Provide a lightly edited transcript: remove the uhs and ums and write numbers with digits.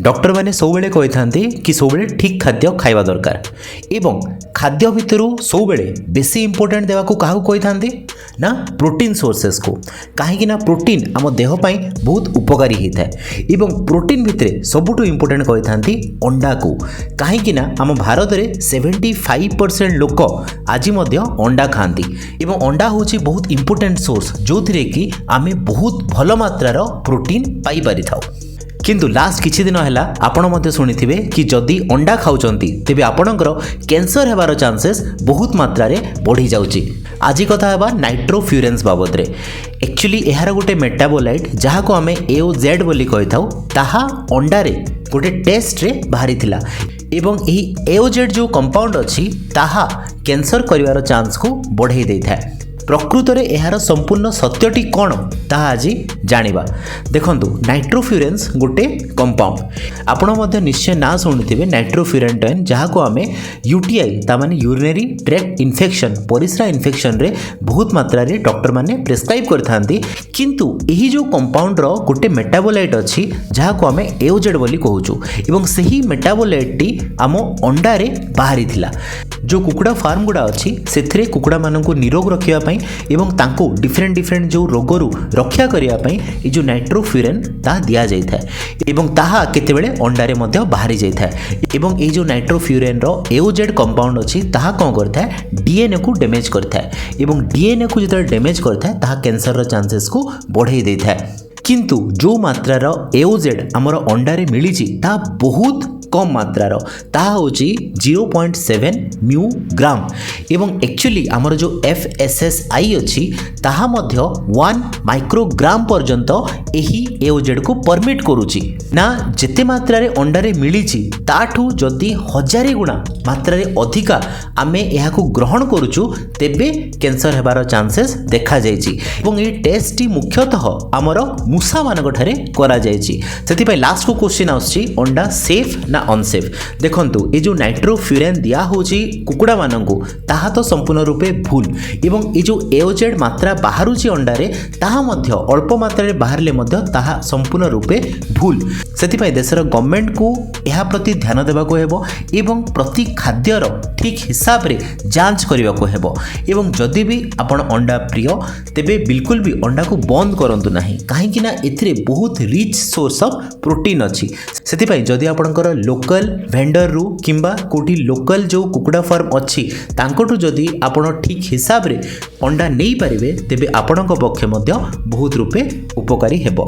Doctor मैंने सब कही था कि सब ठीक खाद्य खाइबा दरकार एवं खाद्य भितर सब बेसी इंपोर्टेंट देवा क्या कही था ना प्रोटीन सोर्सेस को कहीं प्रोटीन आम देहपाई बहुत उपकारी होता है एवं प्रोटीन भितर सबुठ इंपोर्टेंट कही था अंडा को कहीं आम भारत में 75% लोक आज अंडा खाती एवं अंडा हूँ बहुत इंपोर्टेंट सोर्स जो थी कि आम बहुत भल मात्रार प्रोटीन पाई पारि थाउ। किंतु लास्ट किछि दिन है आपण मध्य शुणिथिबे कि जदि अंडा खाउचंती तेबे आपणकर कैंसर हेबार चांसेस बहुत मात्रा रे बढ़ी जाउची। आज कथा हेबा नाइट्रोफ्यूरेंस बाबद रे। एक्चुअली एहार गोटे मेटाबोलाइट जहाँ को आम AOZ बोली कहि थाउ ताहा अंडा रे गोटे टेस्ट रे बाहरी थिला एवं यही AOZ जो कंपाउंड अच्छी ताहा कैंसर करिवार चांस को बढ़ाई देइथाय। प्रकृत में यार संपूर्ण सत्यटी कौन ताहा आज जानिबा। देखंतु नाइट्रोफ्यूरेंस गोटे कंपाउंड आपण निश्चय ना शुणुथिबे नाइट्रोफ्यूरेंटाइन जहाँ को आम UTI तामाने यूरिनरी ट्रैक्ट इन्फेक्शन परिस्रा इन्फेक्शन रे बहुत मात्रा रे डॉक्टर माने प्रेस्क्राइब करथांती। किंतु यही जो कंपाउंड रो गोटे मेटाबोलाइट अच्छी जहाँ को आम AOZ बोली कहूचु एवं सही मेटाबोलाइट टी आम अंडा रे बाहरी थिला। जो कुकुड़ा फार्म गुड़ा अच्छी से कुकुड़ा मानक निरोग रखापी एवं तांको डिफरेंट जो रोगरू रक्षा करने ये जो नाइट्रोफ्यूरेन ता दिया जाता है एवं ताहा केतेबेले अंडारे मध्य बाहरी जाता है एवं ये जो नाइट्रोफ्यूरेन रो AOZ कंपाउंड अच्छी ताहा कौन करता है DNA को डैमेज करता है एवं DNA को जो डैमेज करता है ताहा कैंसर चांसेस को बढ़ाई देता है। किंतु जो मात्रार AOZ आमर अंडारे मिली ता बहुत कम मात्रार ताहा होची 0.7 म्यू ग्राम एवं एक्चुअली आमर जो FSSI अच्छी ताहा मध्य 1 माइक्रोग्राम पर्यंत यही AOZ को परमिट करुची ना जेते मात्रारे अंडारे मिली ताठू जदि 1000 गुणा मात्रारे अधिका आमे यहाँ को ग्रहण करुचु तेबे कैंसर हेबार चांसेस देखा जायछि एवं ये टेस्ट टी मुख्यतः आमर मूषा मानक ठारे करा जायछि। सेथिपाई लास्ट को क्वेश्चन आछि अंडा सेफ ना अनसेफ। देखंतु ये जो नाइट्रोफ्यूरेन दिया होची कुकुड़ा मानकू ताहा तो संपूर्ण रूपे भूल एवं ये जो AOZ मात्रा बाहरुची अंडारे ताहा मध्य अल्प मात्रा बाहरले मध्य ताहा संपूर्ण रूपे भूल। सेथिपाई देशर गवर्नमेंट को यह प्रति ध्यान देबाको हेबो एवं प्रति खाद्यर ठीक हिसाब रे जांच करबाको हेबो एवं जदि भी आपण अंडा प्रिय तेबे बिल्कुल भी अंडा को बंद करंतु नाही काहेकि ना एथिरे बहुत रिच सोर्स ऑफ प्रोटीन अच्छी। सेथिपाई जदि आपणकर लोकल वेंडर रु किंबा कोठी लोकल जो कुकुड़ा फार्म अच्छी तांकोठु जदि आपण ठीक हिसाब रे अंडा नहीं पारिबे तेबे आपणक पक्षे मध्य बहुत रूपे उपकारी हेबो।